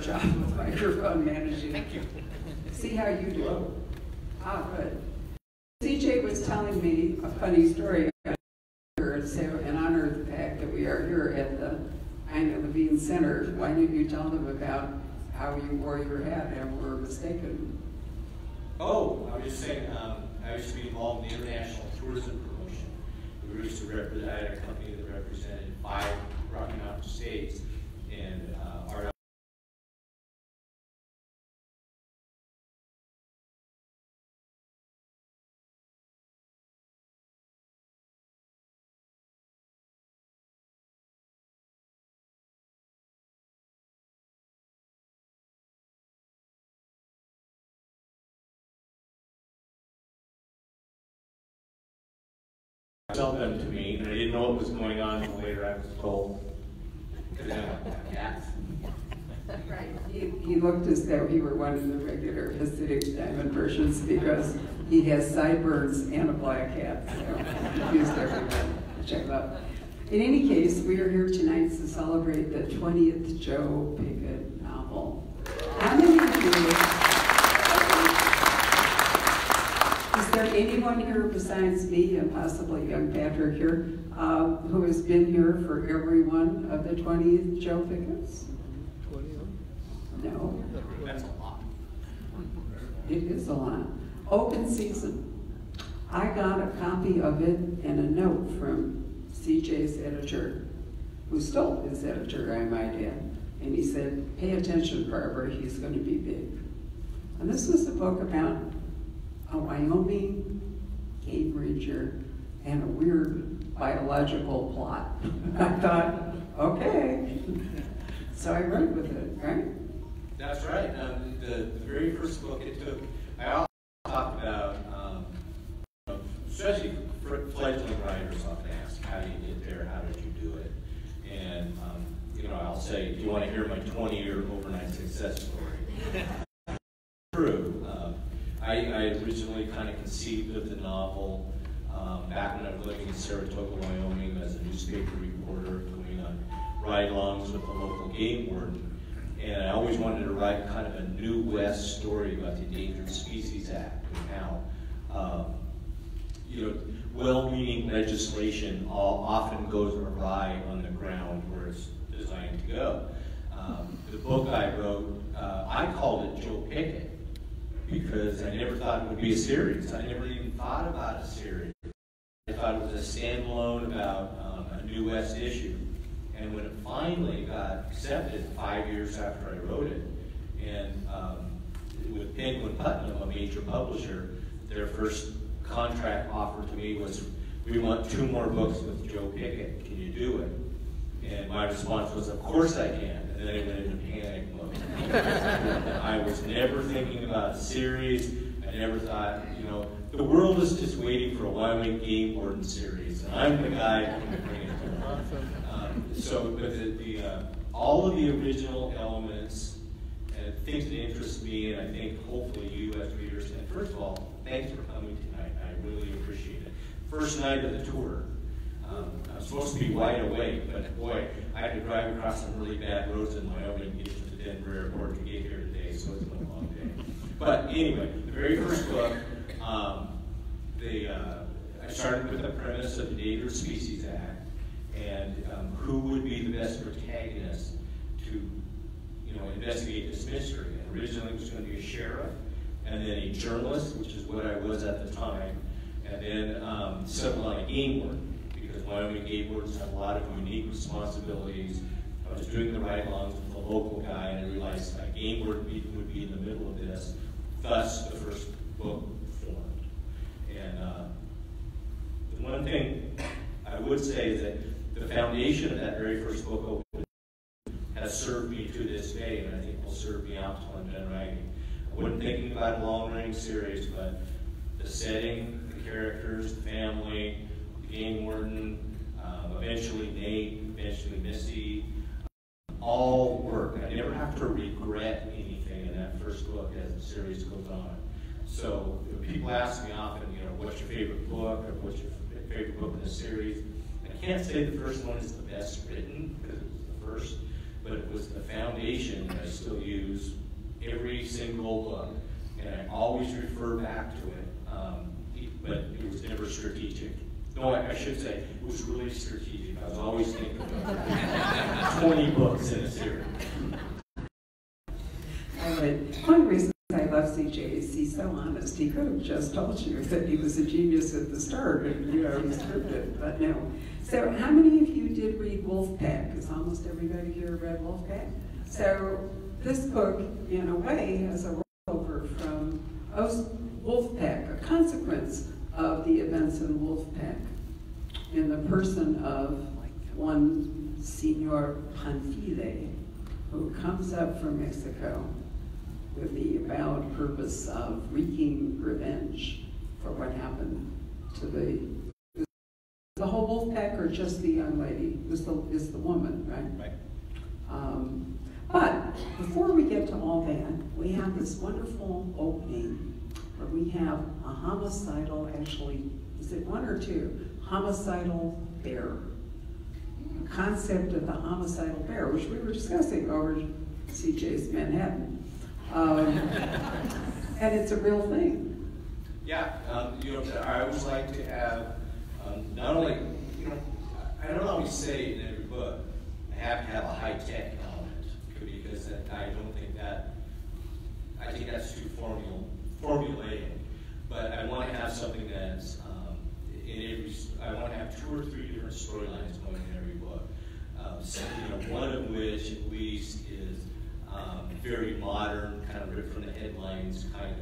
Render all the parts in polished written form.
job with microphone managing. Thank you. See how you do. Ah, good. CJ was telling me a funny story in honor of the fact that we are here at the Ina Levine Center. Why didn't you tell them about how you wore your hat and were mistaken? Oh, I was just saying, I used to be involved in the international tourism promotion. We used to represent, I had a company that represented 5 Rocky Mountain states, and our tell them to me, and I didn't know what was going on until later I was told. Because I don't have cats. Right. He looked as though he were one of the regular Hasidic diamond versions because he has sideburns and a black hat. So confused everyone. Check it out. In any case, we are here tonight to celebrate the 20th Joe Pickett novel. How many of you? Is there anyone here besides me and possibly young Patrick here who has been here for every one of the 20th Joe Picketts? 20 of them? No. That's a lot. It is a lot. Open season. I got a copy of it and a note from CJ's editor, who stole his editor, I might add. And he said, pay attention, Barbara, he's going to be big. And this was a book about a Wyoming game ranger and a weird biological plot. I thought, okay. So I wrote with it, right? That's right. The very first book it took, I also talked about, especially fledgling writers often ask, how do you get there, how did you do it? And, I'll say, do you want to hear my 20-year overnight success story? True. I originally kind of conceived of the novel back when I was living in Saratoga, Wyoming as a newspaper reporter, doing ride-alongs with the local game warden. And I always wanted to write kind of a New West story about the Endangered Species Act and how, well-meaning legislation often goes awry on the ground where it's designed to go. The book I wrote, I called it Joe Pickett because I never thought it would be a series. I never even thought about a series. I thought it was a standalone about a New West issue. And when it finally got accepted 5 years after I wrote it, and with Penguin Putnam, a major publisher, their first contract offer to me was, we want 2 more books with Joe Pickett. Can you do it? And my response was, of course I can. And then I went into panic mode. I was never thinking about a series. I never thought, the world is just waiting for a Wyoming game warden series, and I'm the guy who can bring it to them. But all of the original elements and things that interest me, and I think hopefully you as readers, and first of all, thanks for coming tonight. I really appreciate it. First night of the tour. I was supposed to be wide awake, but boy, I had to drive across some really bad roads in Wyoming to get to the Denver airport to get here today, so it's been a long day. But anyway, the very first book, I started with the premise of the Endangered Species Act and who would be the best protagonist to, investigate this mystery. And originally it was going to be a sheriff, and then a journalist, which is what I was at the time, and then settled on a game warden. Wyoming game wardens have a lot of unique responsibilities. I was doing the ride-alongs with the local guy, and I realized a game warden would be in the middle of this. Thus, the first book formed. And the one thing I would say is that the foundation of that very first book has served me to this day, and I think will serve me out until I'm done writing. I wasn't thinking about a long-running series, but the setting, the characters, the family, game warden, eventually Nate, eventually Missy, all work. I never have to regret anything in that first book as the series goes on. So people ask me often, what's your favorite book or what's your favorite book in the series? I can't say the first one is the best written because it was the first, but it was the foundation that I still use every single book, and I always refer back to it, but it was never strategic. No, I should say, it was really strategic. I was always thinking about 20 books in a series. One reason I love CJ is he's so honest. He could have just told you that he was a genius at the start and, he scripted, but no. So how many of you did read Wolfpack? Is almost everybody here read Wolfpack? So this book, in a way, has a rollover from Wolfpack, a consequence of the events in Wolfpack, in the person of one Senor Panfile, who comes up from Mexico with the avowed purpose of wreaking revenge for what happened to the whole wolf pack, or just the young lady? Is the woman, right? Right. But before we get to all that, we have this wonderful opening where we have a homicidal, actually, is it one or two? Homicidal bear. The concept of the homicidal bear, which we were discussing over CJ's Manhattan. And it's a real thing. Yeah, I always like to have, not only, I don't always say in every book, I have to have a high-tech element, because I don't think that, I think that's too formulaic. But I want to have something that's, I want to have 2 or 3 different storylines going in every book. One of which at least is very modern, kind of ripped from the headlines kind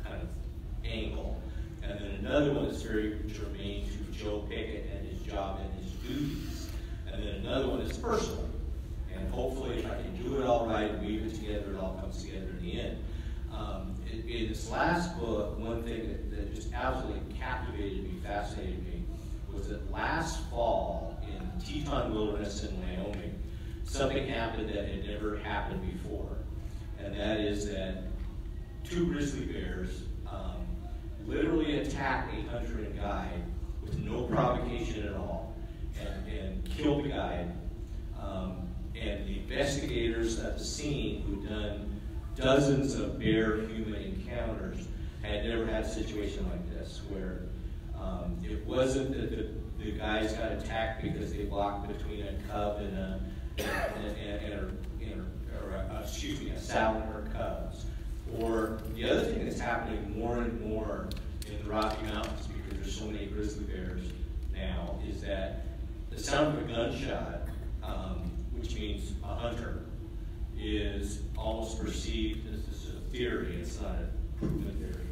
of angle. And then another one that's very germane to Joe Pickett and his job and his duties. And then another one is personal. And hopefully, if I can do it all right and weave it together, it all comes together in the end. In this last book, one thing that just absolutely captivated me, fascinated me, was that last fall in Teton Wilderness in Wyoming, something happened that had never happened before. And that is that 2 grizzly bears literally attacked a hunter and guide with no provocation at all, and killed the guide. And the investigators at the scene, who'd done dozens of bear-human encounters, had never had a situation like this, where it wasn't that the guys got attacked because they walked between a cub and a sow and her cubs. Or the other thing that's happening more and more in the Rocky Mountains, because there's so many grizzly bears now, is that the sound of a gunshot, which means a hunter, is almost perceived as, this is a theory, it's not a proven theory,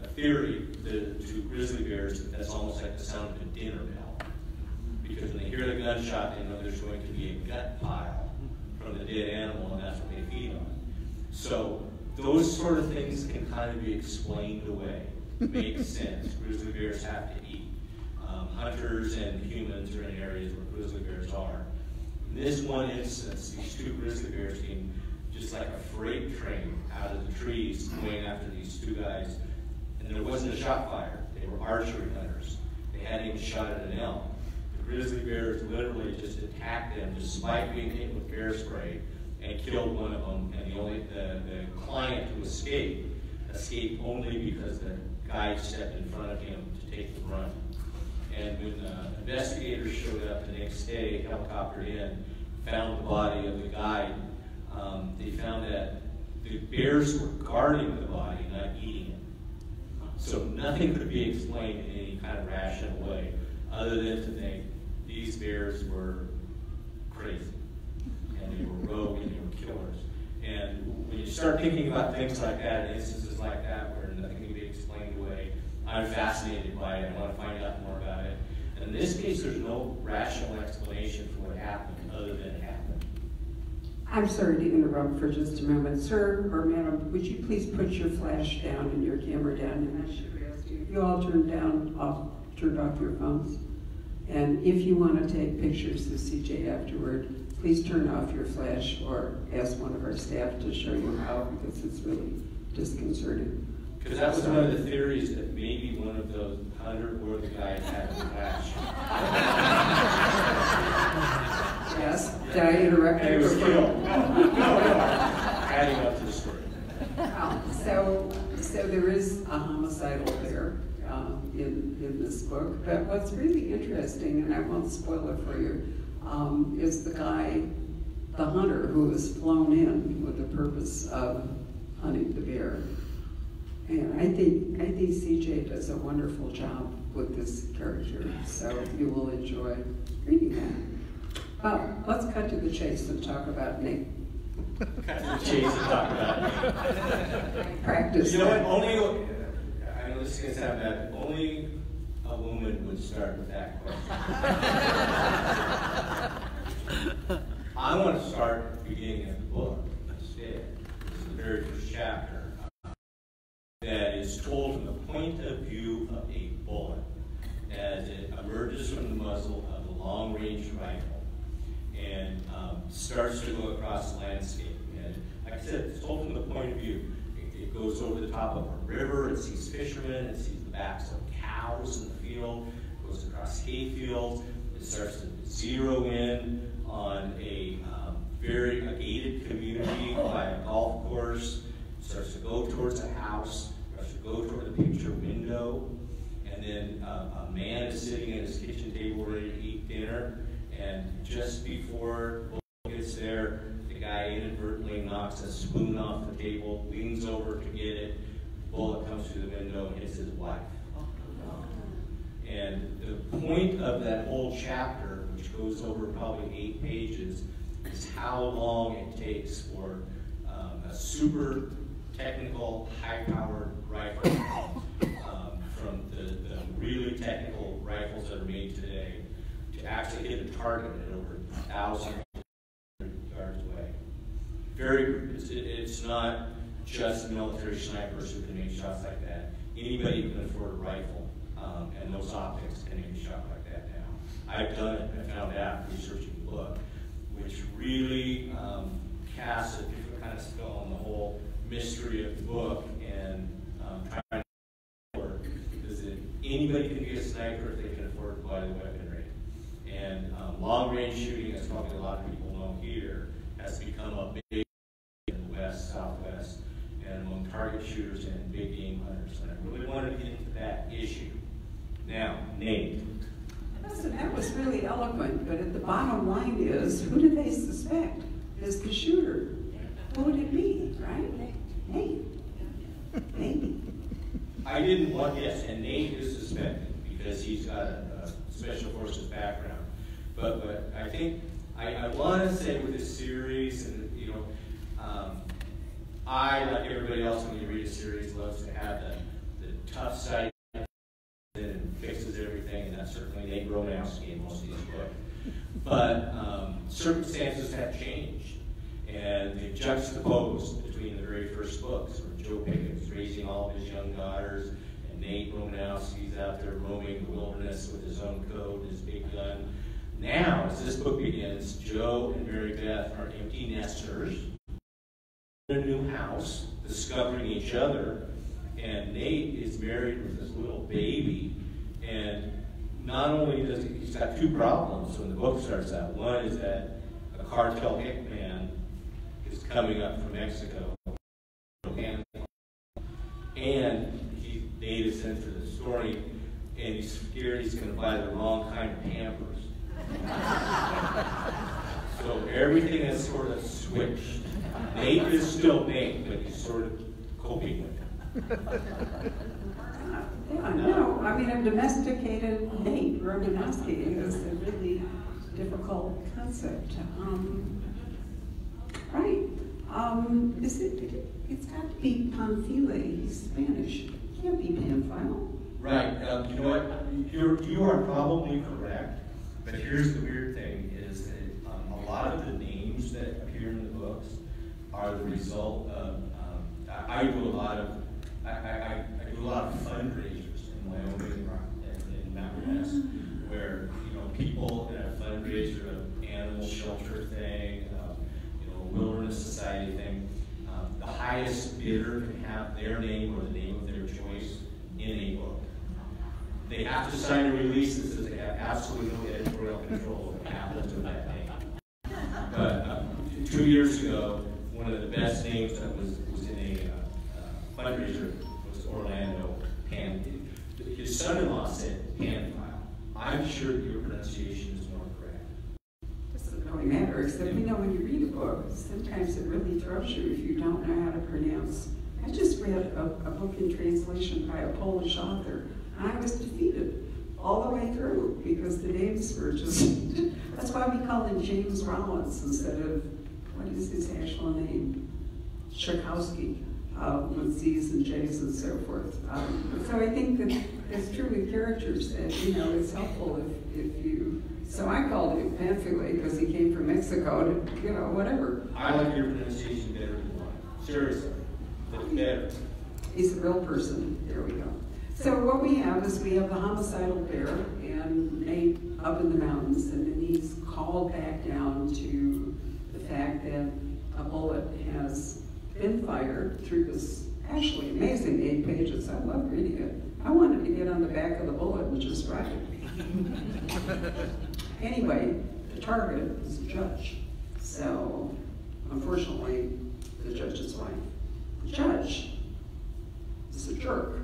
a theory to grizzly bears that's almost like the sound of a dinner bell. Because when they hear the gunshot, they know there's going to be a gut pile from the dead animal, and that's what they feed on. So those sort of things can kind of be explained away. Makes sense. Grizzly bears have to eat. Hunters and humans are in areas where grizzly bears are. In this one instance, these 2 grizzly bears came just like a freight train out of the trees going after these 2 guys. And there wasn't a shot fire. They were archery hunters. They hadn't even shot at an elk. The grizzly bears literally just attacked them despite being hit with bear spray, and killed one of them. And the client who escaped only because the guide stepped in front of him to take the brunt. And when investigators showed up the next day, helicoptered in, found the body of the guide, they found that the bears were guarding the body, not eating it. So nothing could be explained in any kind of rational way, other than to think these bears were crazy, and they were rogue, and they were killers. And when you start thinking about things like that, instances like that, where nothing can be explained away, I'm fascinated by it. I want to find out more about it. And in this case, there's no rational explanation for what happened, other than it happened. I'm sorry to interrupt for just a moment. Sir or madam, would you please put your flash down and your camera down? And I should ask you, if you all turned off your phones. And if you want to take pictures of CJ afterward, please turn off your flash or ask one of our staff to show you how, because it's really disconcerting. Because that was one of the theories, that maybe one of those hunter or the guys had a flash. Yes. Did I interrupt you? And he was killed. No. Adding up to the story. So there is a homicidal there in this book. But what's really interesting, and I won't spoil it for you, is the guy, the hunter, who was flown in with the purpose of hunting the bear. And I think CJ does a wonderful job with this character, so you will enjoy reading that. Well, let's cut to the chase and talk about Nate. Cut to the chase and talk about Nate. Practice. You know what? I know this is going to sound bad, only a woman would start with that question. I want to start at the beginning of the book instead. This is the very first chapter. That is told from the point of view of a bullet as it emerges from the muzzle of a long-range rifle and starts to go across the landscape. And like I said, it's told from the point of view. It goes over the top of a river, it sees fishermen, it sees the backs of cows in the field, it goes across hay fields, it starts to zero in on a very gated community by a golf course. Starts to go towards a house, starts to go toward a picture window, and then a man is sitting at his kitchen table ready to eat dinner, and just before Bull gets there, the guy inadvertently knocks a spoon off the table, leans over to get it, the bullet comes through the window and hits his wife. And the point of that whole chapter, which goes over probably 8 pages, is how long it takes for a super technical, high-powered rifle from the really technical rifles that are made today to actually hit a target at over 1,000 yards away. It's not just military snipers who can make shots like that. Anybody who can afford a rifle and those optics can make a shot like that now. I've done it. I found out researching the book, which really casts a different kind of spell on the whole mystery of the book and trying to work is that anybody can be a sniper if they can afford to buy the weaponry. And long-range shooting, as probably a lot of people know here, has become a big in the West, Southwest, and among target shooters and big game hunters. And I really wanted to get into that issue. Now, Nate. Listen, that was really eloquent, but at the bottom line is, who do they suspect is the shooter? Who would it be, right? Nate. Maybe. I didn't want, yes, and Nate is suspected because he's got a special forces background. But I think, I want to say with this series, and you know, I, like everybody else when you read a series, loves to have the tough side and fixes everything, and that's certainly Nate Romanowski in most of these books. But circumstances have changed, and they've juxtaposed between the very first books, where Joe Pickett's raising all of his young daughters, and Nate Romanowski's out there roaming the wilderness with his own code and his big gun. Now, as this book begins, Joe and Mary Beth are empty nesters in a new house, discovering each other, and Nate is married with this little baby, and not only does he's got 2 problems when the book starts out. One is that a cartel hitman is coming up from Mexico, and Nate is into the story, and he's scared he's going to buy the wrong kind of Pampers. So everything has sort of switched. Nate is still Nate, but he's sort of coping with it. Yeah, no, I mean, a domesticated Nate Romanowski is a really difficult concept. Right. It's got to be Panfile. He's Spanish. It can't be Pamphile. Right. You know what? You are probably correct. But here's the weird thing: is that a lot of the names that appear in the books are the result of. I do a lot of fundraisers in Wyoming and in Mountain West, where people in a fundraiser, an animal shelter thing, wilderness society thing. The highest bidder can have their name or the name of their choice in a book. They have to sign a release that says they have absolutely no editorial control of what happens with that name. 2 years ago, one of the best names that was in a fundraiser was Orlando Pan. His son-in-law said Pan file. I'm sure your pronunciation is more correct. It doesn't really matter, except you know when you read a book, sometimes it really throws you if you don't know how to pronounce. I just read a book in translation by a Polish author, and I was defeated all the way through because the names were just, that's why we call him James Rollins instead of, what is his actual name? Tchaikovsky, with Z's and J's and so forth. So I think that it's true with characters that, you know, it's helpful if you, so I called him Panfile because he came from Mexico, to, you know, whatever. I like your pronunciation better than mine. Seriously, that's better. He's a real person. There we go. So what we have is we have the homicidal bear and Nate up in the mountains, and then he's called back down to the fact that a bullet has been fired through this actually amazing 8 pages. I love reading it. I wanted to get on the back of the bullet and just write it. Anyway, the target is a judge. So unfortunately, the judge's wife. The judge is a jerk.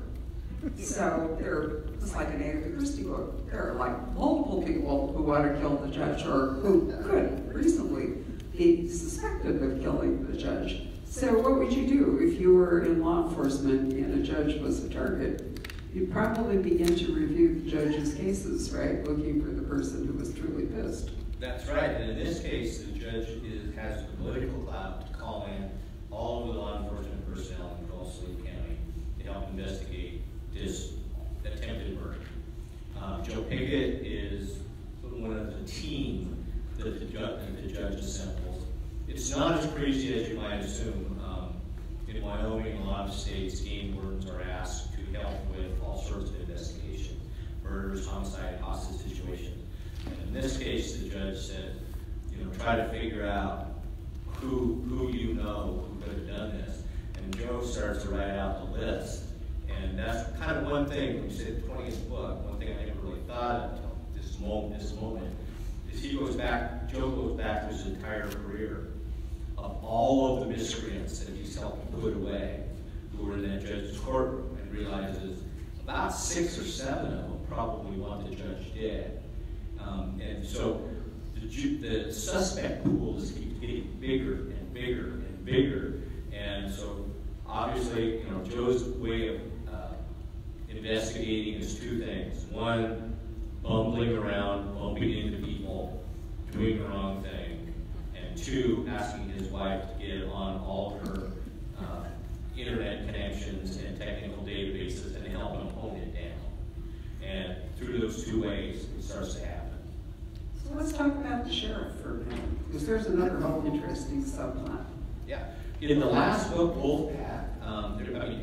So it's like an Agatha Christie book. There are like multiple people who want to kill the judge or who could reasonably be suspected of killing the judge. So what would you do if you were in law enforcement and a judge was a target? You'd probably begin to review the judge's cases, right? Looking for the person who was truly pissed. That's right, and in this case, the judge has the political clout to call in all of the law enforcement personnel in Gulf Lake County to help investigate this attempted murder. Joe Pickett is one of the team that the judge assembles. It's not as crazy as you might assume. In Wyoming, a lot of states, game wardens are asked to help with all sorts of investigation, murders, homicide, hostage situations. And in this case, the judge said, you know, try to figure out who you know who could have done this. And Joe starts to write out the list. And that's kind of one thing, when you say the 20th book, one thing I never really thought of until this moment, is Joe goes back to his entire career of all of the miscreants that he's helped put away who were in that judge's courtroom, and realizes about 6 or 7 of them probably want the judge dead. And so the suspect pool just keeps getting bigger and bigger and bigger. And so obviously, you know, Joe's way of investigating is 2 things. 1, bumbling around, bumping into people, doing the wrong thing. And 2, asking his wife to get on all of her internet connections and technical databases and help him hone it down. And through those 2 ways, it starts to happen. So let's talk about the sheriff for a minute, because there's another whole interesting subplot. Yeah. In the last book, Wolfpack,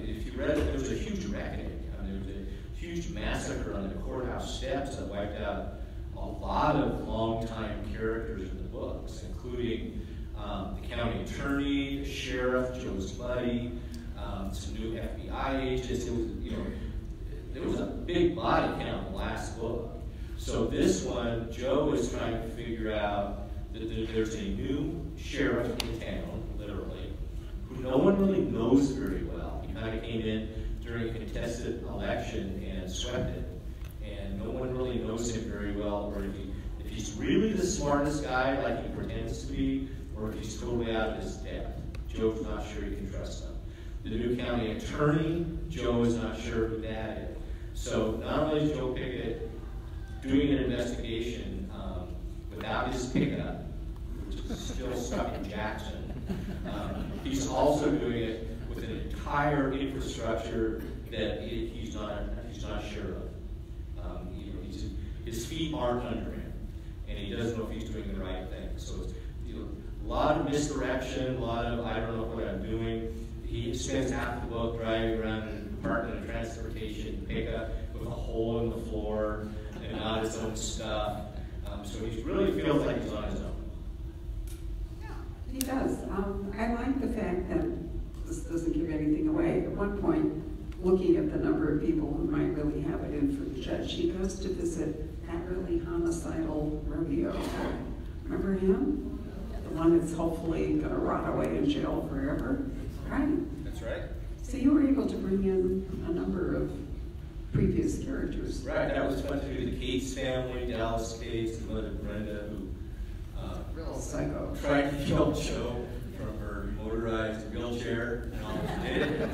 if you read it, there was a huge reckoning. There was a huge massacre on the courthouse steps that wiped out a lot of longtime characters in the books, including the county attorney, the sheriff, Joe's buddy, some new FBI agents. It was, you know, there was a big body count in the last book. So this one, Joe is trying to figure out that there's a new sheriff in town, literally, who no one really knows very well. He kind of came in during a contested election and swept it. And no one really knows him very well, or if he's really the smartest guy like he pretends to be, or if he's totally out of his depth. Joe's not sure he can trust him. The new county attorney, Joe is not sure who that is. So not only is Joe Pickett doing an investigation without his pickup, which is still stuck in Jackson, he's also doing it with an entire infrastructure that he's not sure of. His feet aren't under him, and he doesn't know if he's doing the right thing. So it's, a lot of misdirection, a lot of I don't know what I'm doing. He spends half the book driving around in a Department of Transportation pickup with a hole in the floor and not his own stuff. So he really feels like he's on his own. Yeah, he does. I like the fact that this doesn't give anything away. At one point, looking at the number of people who might really have it in for the judge, he goes to visit that really homicidal Romeo. Remember him? The one that's hopefully going to rot away in jail forever, right? That's right. So you were able to bring in a number of previous characters. Right, that was fun to do. The Cates family, Dallas Cates, and mother Brenda, who Real psycho. tried to kill Joe from her motorized wheelchair and almost did.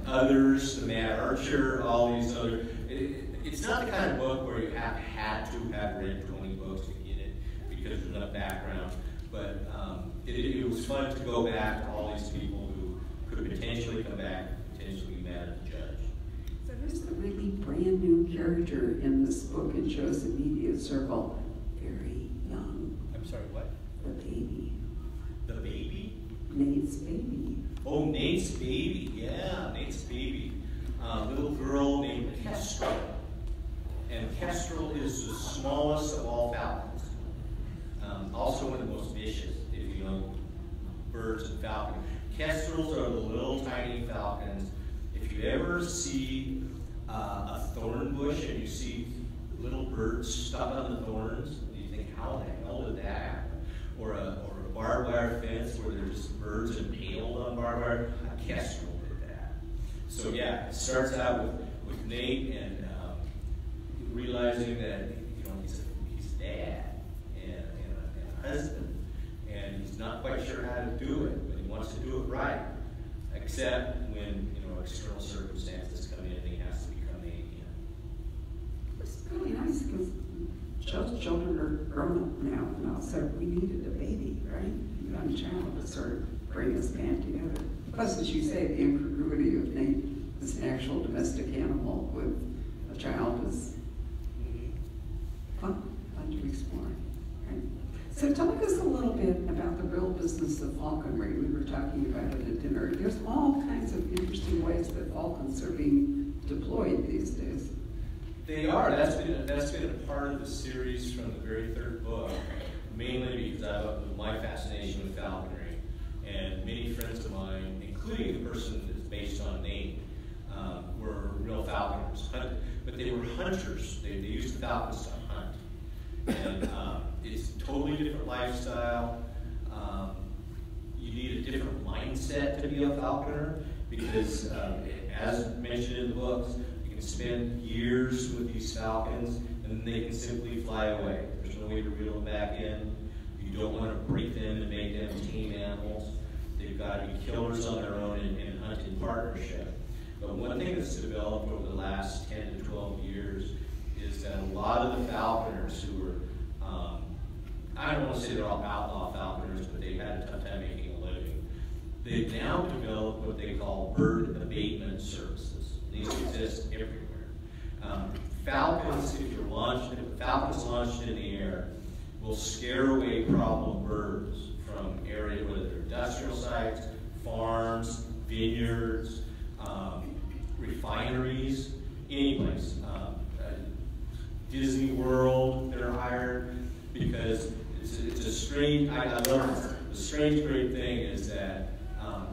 Others, the Mad Archer, all these other. It's not the kind of book where you had to have read 20 books to get it because there's enough background. But it was fun to go back to all these people who could potentially come back, potentially be mad at the judge. So there's a really brand new character in this book in Joe's immediate circle, very young. I'm sorry, what? The baby. The baby? Nate's baby. Oh, Nate's baby. Yeah, Nate's baby. Little girl named Kestrel. And Kestrel is the smallest of all falcons. Also one of the most vicious, if you know birds and falcons. Kestrels are the little tiny falcons. If you ever see a thorn bush and you see little birds stuck on the thorns, you think, how the hell did that happen? Or a barbed wire fence where there's just birds impaled on barbed wire, a kestrel did that. So yeah, it starts out with Nate and realizing that he's dad and a husband, and he's not quite sure how to do it, but he wants to do it right. Except when external circumstances come in, and he has to become a. It's really nice because Joe's children are grown up now, and also we needed a baby, right? A young child to sort of bring us back together. Plus, as you say, the incongruity of Nate as an actual domestic animal with a child is fun to explore. Right? So talk us a little bit about the real business of falconry. We were talking about it at dinner. There's all kinds of interesting ways that falcons are being deployed these days. They are. That's been a part of the series from the very third book, mainly because of my fascination with falconry. And many friends of mine, including the person that's based on Nate, were real falconers. But they were hunters. They used the falcons to hunt. And it's a totally different lifestyle. You need a different mindset to be a falconer because, as mentioned in the books, you can spend years with these falcons and then they can simply fly away. There's no way to reel them back in. You don't want to break them and make them tame animals. They've got to be killers on their own and hunt in partnership. But one thing that's developed over the last 10 to 12 years is that a lot of the falconers who were, I don't want to say they're all outlaw falconers, but they've had a tough time making a living. They've now developed what they call bird abatement services. These exist everywhere. Falcons, if falcons launched in the air, will scare away problem birds from areas, whether they're industrial sites, farms, vineyards, refineries, any place. Disney World, they're hired because it's a strange, I love it. The strange great thing is that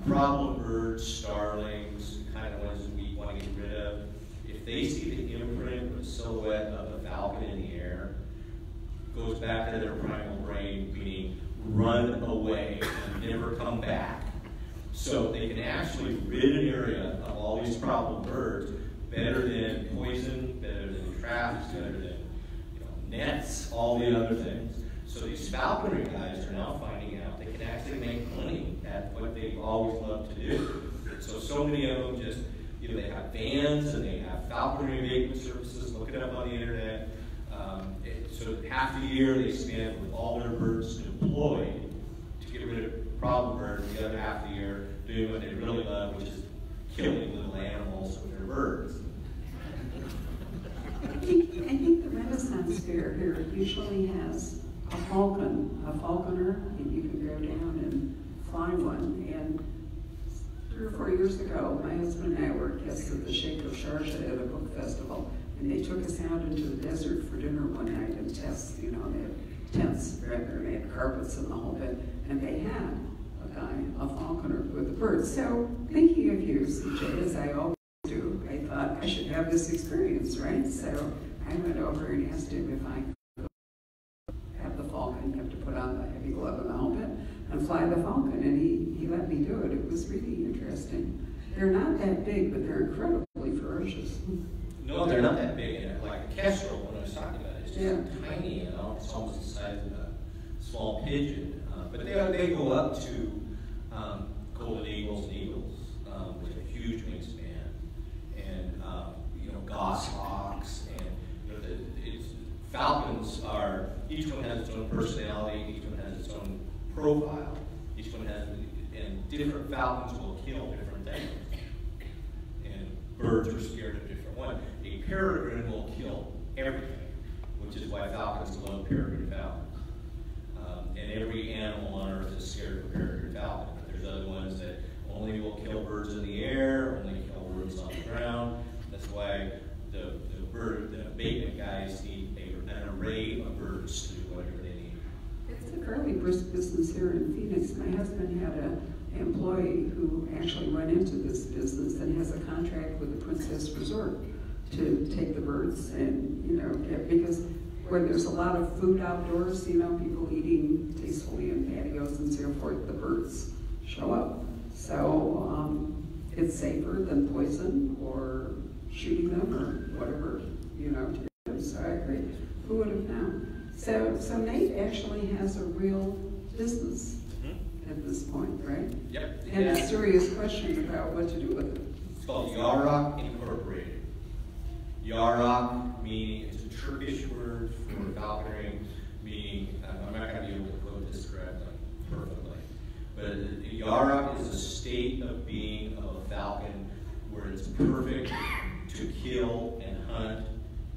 problem birds, starlings, kind of ones that we want to get rid of, if they see the imprint or the silhouette of a falcon in the air, it goes back to their primal brain, meaning run away and never come back. So they can actually rid an area of all these problem birds better than poison, better than traps, better than nets, all the other things. So these falconry guys are now finding out they can actually make money at what they've always loved to do. So many of them just, they have vans and they have falconry abatement services. Look it up on the internet. So half the year they spend with all their birds deployed to get rid of problem birds. The other half of the year doing what they really love, which is killing little animals with their birds. I think the Renaissance Fair here usually has a falconer, and you can go down and fly one. And 3 or 4 years ago, my husband and I were guests at the Sheikh of Sharjah at a book festival, and they took us out into the desert for dinner one night and tests, they had tents, rather, they had carpets and the whole bit, and they had a falconer with a bird. So thinking of you, CJ, as I always do, I thought I should have this experience, right? So I went over and asked him if I could have the falcon, have to put on the heavy glove and the whole bit. and fly the Falcon, and he let me do it. It was really interesting. They're not that big, but they're incredibly ferocious. No, they're not that big. Like a kestrel, when I was talking about it, it's just tiny, you know. It's almost the size of a small pigeon. But they go up to golden eagles and eagles with a huge wingspan, and you know, goshawks, and you know, falcons are, each one has its own personality, each one has its own profile, each one has, and different falcons will kill different things. And birds are scared of different ones. A peregrine will kill everything, which is why falcons love peregrine falcons. And every animal on Earth is scared of a peregrine falcon. But there's other ones that only will kill birds in the air, only kill birds on the ground. That's why the abatement guys need an array of birds to do whatever they need. It's a fairly brisk business here in Phoenix. My husband had an employee who actually went into this business and has a contract with the Princess Resort to take the birds and, you know, because where there's a lot of food outdoors, you know, people eating tastefully in patios and so forth, the birds show up. So it's safer than poison or shooting them or whatever, you know, to do. So I agree. Who would have known? So Nate actually has a real business at this point, right? Yep. And a serious question about what to do with it. It's called Yarok Incorporated. Yarok meaning, it's a Turkish word for falconry, meaning, I'm not going to be able to quote this correctly, perfectly, but Yarok is a state of being of a falcon where it's perfect to kill and hunt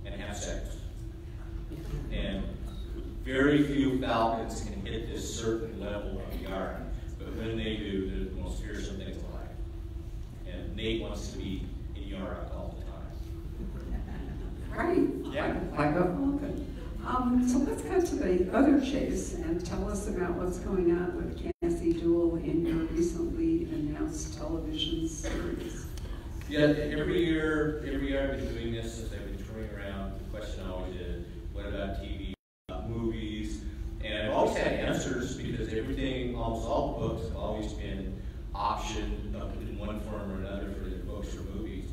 and have sex. And very few falcons can hit this certain level of Yarok, but when they do, they're the most fearsome things alive. And Nate wants to be in Yarok all the time. Right, Yeah. like a falcon. So let's go to the other chase and tell us about what's going on with Cassie Duell in your recently announced television series. Yeah, every year I've been doing this since I've been touring around. The question always is, what about TV, movies? And I've always had answers because everything, almost all the books have always been optioned in one form or another for the books or movies.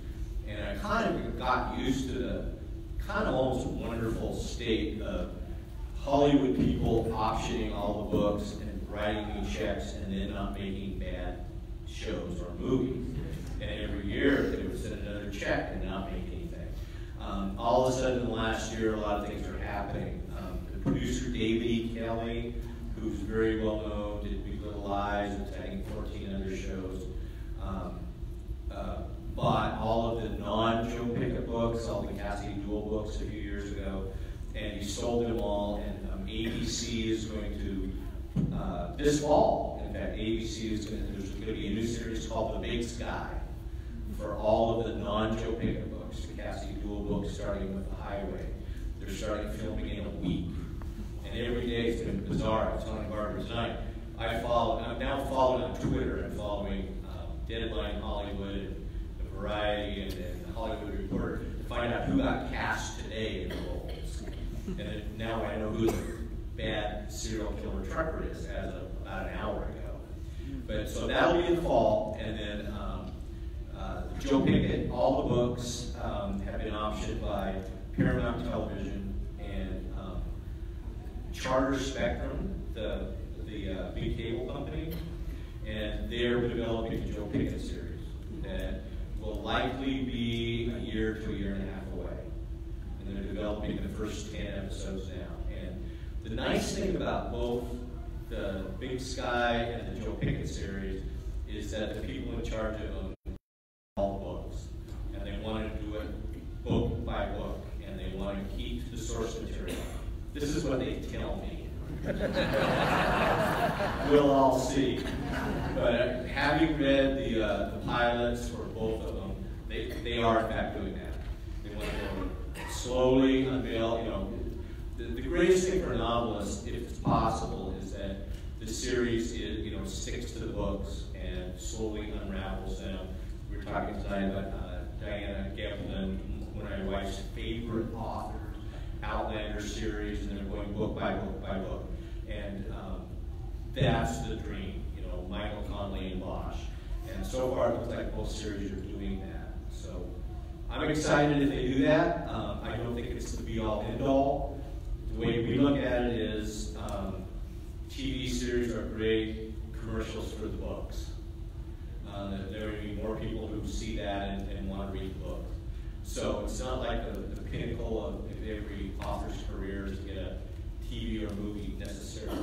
And I kind of got used to the kind of almost wonderful state of Hollywood people optioning all the books and writing me checks and then not making bad shows or movies. And every year they would send another check and not make anything. All of a sudden, last year, a lot of things are happening. The producer, David E. Kelly, who's very well known, did Big Little Lies, and I think 14 other shows, bought all of the non-Joe Pickett books, all the Cassie Duell books a few years ago, and he sold them all, and ABC is going to, this fall, in fact, ABC is going to, there's going to be a new series called The Big Sky for all of the non-Joe Pickett books, the Cassie Duell books starting with The Highway. They're starting filming in a week, and every day it's been bizarre. It's on Barbara tonight. I'm now following on Twitter. I'm following Deadline Hollywood, and the Variety, and the Hollywood Reporter to find out who got cast today in the roles. And then now I know who the bad serial killer trucker is as of about an hour ago. But so that'll be in the fall, and then Joe Pickett, all the books have been optioned by Paramount Television and Charter Spectrum, the big cable company, and they're developing a Joe Pickett series that will likely be a year to a year and a half away. And they're developing the first 10 episodes now. And the nice thing about both the Big Sky and the Joe Pickett series is that the people in charge of them all the books. And they want to do it book by book. And they want to keep the source material. This is what they tell me. We'll all see. But having read the pilots for both of them, they are in fact doing that. They want to slowly unveil, you know, the greatest thing for a novelist, if it's possible, is that the series is, you know, sticks to the books and slowly unravels them. We were talking tonight about Diana Gabaldon, one of my wife's favorite authors, Outlander series, and they're going book by book by book. And that's the dream, you know, Michael Conley and Bosch. And so far, it looks like both series are doing that. So I'm excited if they do that. I don't think it's the be-all, end-all. The way we look at it is TV series are great commercials for the books. There will be more people who see that and want to read the book. So it's not like the pinnacle of every author's career is to get a TV or movie necessarily.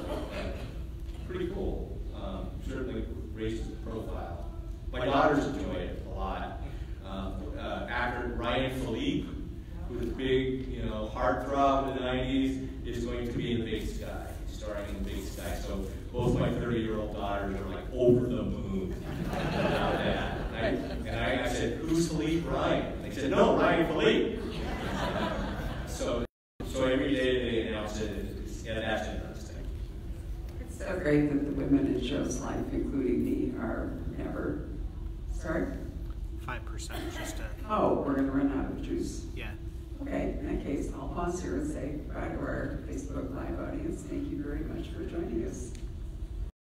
Pretty cool. Certainly raises the profile. My daughters enjoy it a lot. Actor Ryan Philippe, who was a big, you know, heartthrob in the 90s, is going to be in The Big Sky. He's starring in The Big Sky. So both my 30-year-old daughters are like over the moon about that. And I said, "Who's Philippe? Ryan?" They said, "No, Ryan Philippe." So every day they announce it. Yeah, that's interesting. It's so great that the women in Joe's life, including me, are never. Sorry? 5%, just a. Oh, we're going to run out of juice. Yeah. Okay, in that case, I'll pause here and say bye to our